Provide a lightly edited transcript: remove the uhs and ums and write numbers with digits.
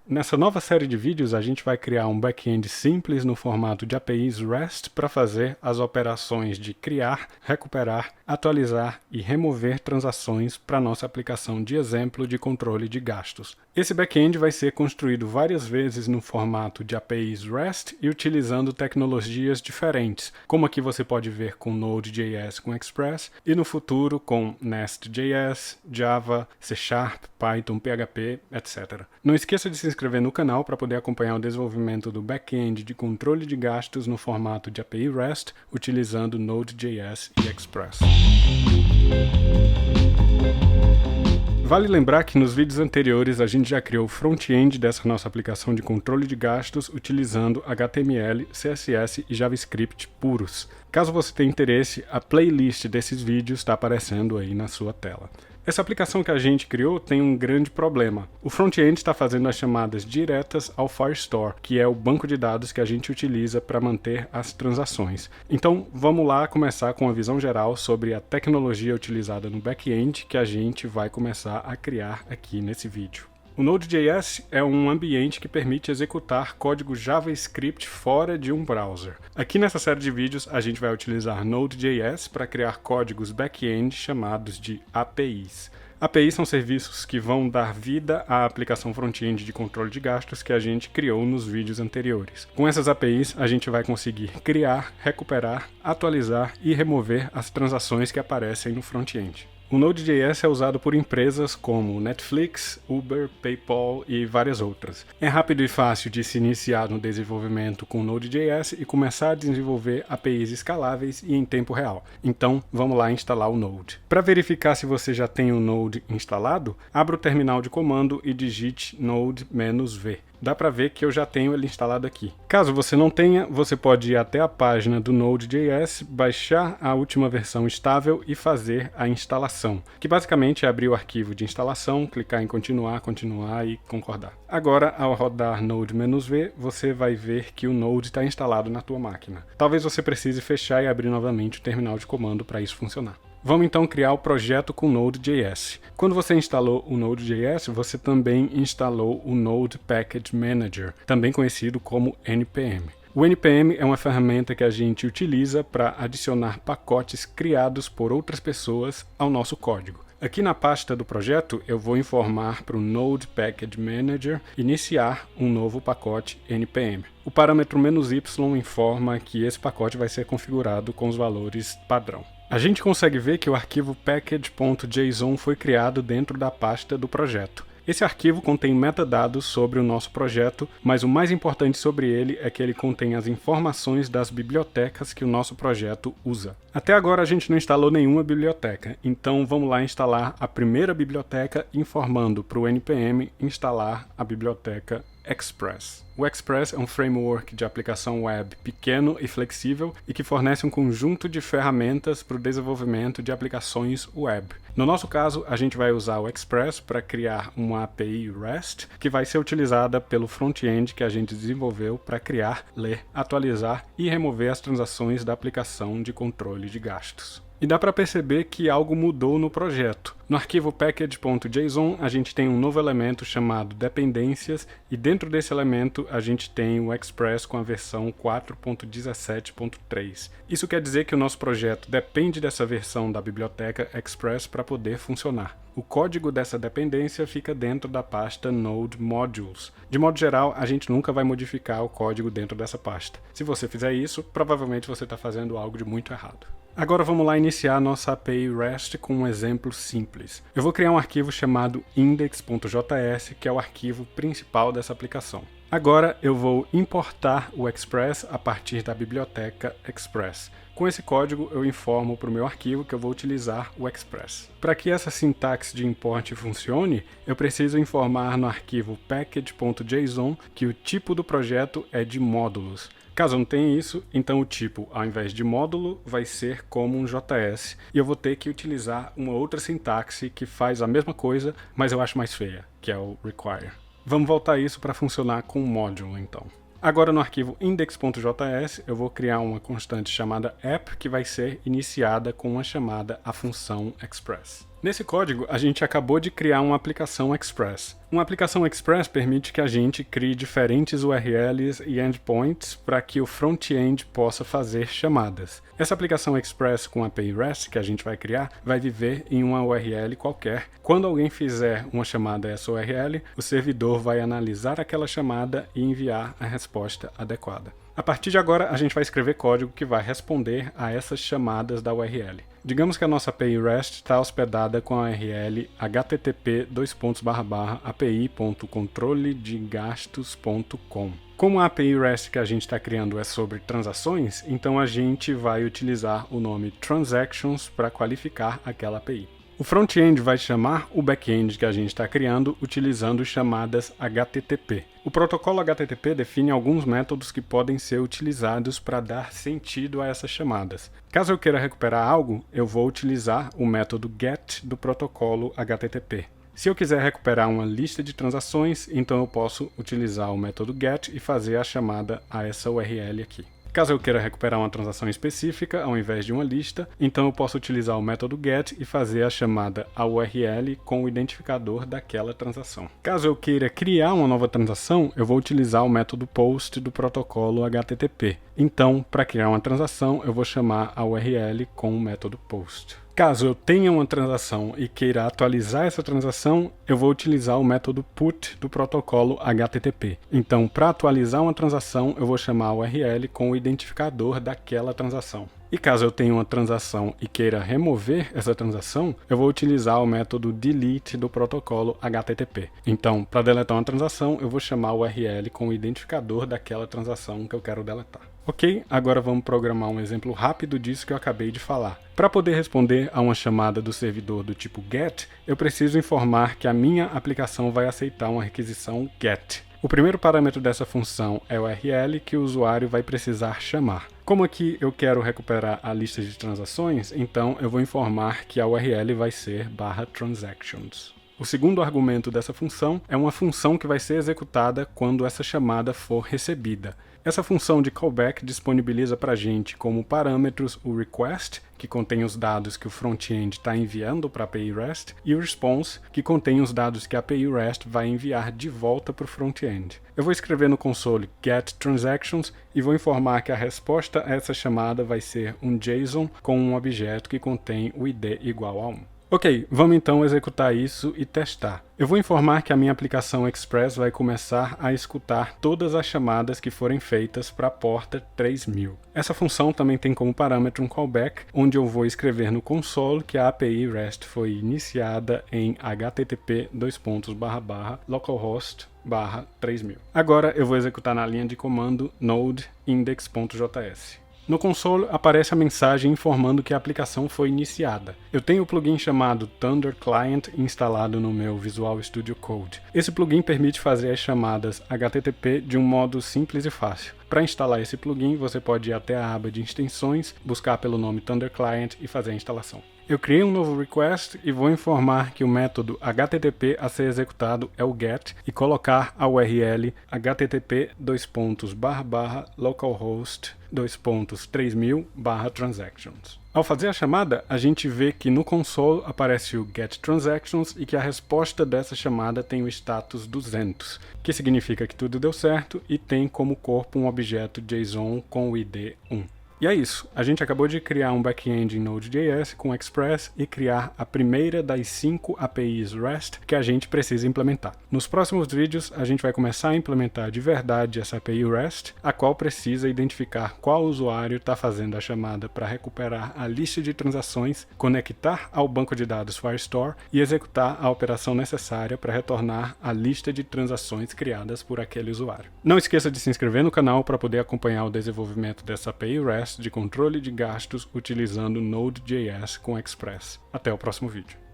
Nessa nova série de vídeos, a gente vai criar um back-end simples no formato de APIs REST para fazer as operações de criar, recuperar, atualizar e remover transações para nossa aplicação de exemplo de controle de gastos. Esse back-end vai ser construído várias vezes no formato de APIs REST e utilizando tecnologias diferentes, como aqui você pode ver com Node.js com Express e no futuro com Nest.js, Java, C#, Python, PHP, etc. Não esqueça de se inscrever no canal para poder acompanhar o desenvolvimento do back-end de controle de gastos no formato de API REST utilizando Node.js e Express. Vale lembrar que nos vídeos anteriores a gente já criou o front-end dessa nossa aplicação de controle de gastos utilizando HTML, CSS e JavaScript puros. Caso você tenha interesse, a playlist desses vídeos está aparecendo aí na sua tela. Essa aplicação que a gente criou tem um grande problema. O front-end está fazendo as chamadas diretas ao Firestore, que é o banco de dados que a gente utiliza para manter as transações. Então, vamos lá começar com uma visão geral sobre a tecnologia utilizada no back-end que a gente vai começar a criar aqui nesse vídeo. O Node.js é um ambiente que permite executar código JavaScript fora de um browser. Aqui nessa série de vídeos a gente vai utilizar Node.js para criar códigos back-end chamados de APIs. APIs são serviços que vão dar vida à aplicação front-end de controle de gastos que a gente criou nos vídeos anteriores. Com essas APIs, a gente vai conseguir criar, recuperar, atualizar e remover as transações que aparecem no front-end. O Node.js é usado por empresas como Netflix, Uber, PayPal e várias outras. É rápido e fácil de se iniciar no desenvolvimento com Node.js e começar a desenvolver APIs escaláveis e em tempo real. Então, vamos lá instalar o Node. Para verificar se você já tem o Node instalado, abra o terminal de comando e digite node-v. Dá para ver que eu já tenho ele instalado aqui. Caso você não tenha, você pode ir até a página do Node.js, baixar a última versão estável e fazer a instalação, que basicamente é abrir o arquivo de instalação, clicar em continuar e concordar. Agora, ao rodar node-v, você vai ver que o Node está instalado na tua máquina. Talvez você precise fechar e abrir novamente o terminal de comando para isso funcionar. Vamos então criar o projeto com Node.js. Quando você instalou o Node.js, você também instalou o Node Package Manager, também conhecido como NPM. O NPM é uma ferramenta que a gente utiliza para adicionar pacotes criados por outras pessoas ao nosso código. Aqui na pasta do projeto, eu vou informar para o Node Package Manager iniciar um novo pacote NPM. O parâmetro "-y" informa que esse pacote vai ser configurado com os valores padrão. A gente consegue ver que o arquivo package.json foi criado dentro da pasta do projeto. Esse arquivo contém metadados sobre o nosso projeto, mas o mais importante sobre ele é que ele contém as informações das bibliotecas que o nosso projeto usa. Até agora a gente não instalou nenhuma biblioteca, então vamos lá instalar a primeira biblioteca informando para o NPM instalar a biblioteca Express. O Express é um framework de aplicação web pequeno e flexível e que fornece um conjunto de ferramentas para o desenvolvimento de aplicações web. No nosso caso, a gente vai usar o Express para criar uma API REST que vai ser utilizada pelo front-end que a gente desenvolveu para criar, ler, atualizar e remover as transações da aplicação de controle de gastos. E dá para perceber que algo mudou no projeto. No arquivo package.json, a gente tem um novo elemento chamado dependências e dentro desse elemento a gente tem o Express com a versão 4.17.3. Isso quer dizer que o nosso projeto depende dessa versão da biblioteca Express para poder funcionar. O código dessa dependência fica dentro da pasta Node Modules. De modo geral, a gente nunca vai modificar o código dentro dessa pasta. Se você fizer isso, provavelmente você está fazendo algo de muito errado. Agora vamos lá iniciar nossa API REST com um exemplo simples. Eu vou criar um arquivo chamado index.js, que é o arquivo principal dessa aplicação. Agora eu vou importar o Express a partir da biblioteca Express. Com esse código eu informo para o meu arquivo que eu vou utilizar o Express. Para que essa sintaxe de import funcione, eu preciso informar no arquivo package.json que o tipo do projeto é de módulos. Caso não tenha isso, então o tipo, ao invés de módulo, vai ser como um JS, e eu vou ter que utilizar uma outra sintaxe que faz a mesma coisa, mas eu acho mais feia, que é o require. Vamos voltar isso para funcionar com o módulo, então. Agora no arquivo index.js eu vou criar uma constante chamada app que vai ser iniciada com uma chamada à função express. Nesse código a gente acabou de criar uma aplicação express. Uma aplicação Express permite que a gente crie diferentes URLs e endpoints para que o front-end possa fazer chamadas. Essa aplicação Express com API REST que a gente vai criar vai viver em uma URL qualquer. Quando alguém fizer uma chamada a essa URL, o servidor vai analisar aquela chamada e enviar a resposta adequada. A partir de agora, a gente vai escrever código que vai responder a essas chamadas da URL. Digamos que a nossa API REST está hospedada com a URL http://api.controledegastos.com. Como a API REST que a gente está criando é sobre transações, então a gente vai utilizar o nome Transactions para qualificar aquela API. O front-end vai chamar o back-end que a gente está criando utilizando chamadas HTTP. O protocolo HTTP define alguns métodos que podem ser utilizados para dar sentido a essas chamadas. Caso eu queira recuperar algo, eu vou utilizar o método GET do protocolo HTTP. Se eu quiser recuperar uma lista de transações, então eu posso utilizar o método GET e fazer a chamada a essa URL aqui. Caso eu queira recuperar uma transação específica ao invés de uma lista, então eu posso utilizar o método GET e fazer a chamada à URL com o identificador daquela transação. Caso eu queira criar uma nova transação, eu vou utilizar o método POST do protocolo HTTP. Então, para criar uma transação, eu vou chamar a URL com o método POST. Caso eu tenha uma transação e queira atualizar essa transação, eu vou utilizar o método PUT do protocolo HTTP. Então, para atualizar uma transação, eu vou chamar a URL com o identificador daquela transação. E caso eu tenha uma transação e queira remover essa transação, eu vou utilizar o método delete do protocolo HTTP. Então, para deletar uma transação, eu vou chamar a URL com o identificador daquela transação que eu quero deletar. Ok, agora vamos programar um exemplo rápido disso que eu acabei de falar. Para poder responder a uma chamada do servidor do tipo GET, eu preciso informar que a minha aplicação vai aceitar uma requisição GET. O primeiro parâmetro dessa função é o URL que o usuário vai precisar chamar. Como aqui eu quero recuperar a lista de transações, então eu vou informar que a URL vai ser /transactions. O segundo argumento dessa função é uma função que vai ser executada quando essa chamada for recebida. Essa função de callback disponibiliza para a gente como parâmetros o request, que contém os dados que o front-end está enviando para a API REST, e o response, que contém os dados que a API REST vai enviar de volta para o front-end. Eu vou escrever no console getTransactions e vou informar que a resposta a essa chamada vai ser um JSON com um objeto que contém o ID igual a 1. Ok, vamos então executar isso e testar. Eu vou informar que a minha aplicação Express vai começar a escutar todas as chamadas que forem feitas para a porta 3000. Essa função também tem como parâmetro um callback, onde eu vou escrever no console que a API REST foi iniciada em http://localhost/3000. Agora eu vou executar na linha de comando node index.js. No console aparece a mensagem informando que a aplicação foi iniciada. Eu tenho o plugin chamado Thunder Client instalado no meu Visual Studio Code. Esse plugin permite fazer as chamadas HTTP de um modo simples e fácil. Para instalar esse plugin, você pode ir até a aba de extensões, buscar pelo nome Thunder Client e fazer a instalação. Eu criei um novo request e vou informar que o método HTTP a ser executado é o GET e colocar a URL http://localhost/3000/transactions. Ao fazer a chamada, a gente vê que no console aparece o getTransactions e que a resposta dessa chamada tem o status 200, que significa que tudo deu certo e tem como corpo um objeto JSON com o ID 1. E é isso, a gente acabou de criar um back-end em Node.js com Express e criar a primeira das 5 APIs REST que a gente precisa implementar. Nos próximos vídeos, a gente vai começar a implementar de verdade essa API REST, a qual precisa identificar qual usuário está fazendo a chamada para recuperar a lista de transações, conectar ao banco de dados Firestore e executar a operação necessária para retornar a lista de transações criadas por aquele usuário. Não esqueça de se inscrever no canal para poder acompanhar o desenvolvimento dessa API REST de controle de gastos utilizando Node.js com Express. Até o próximo vídeo.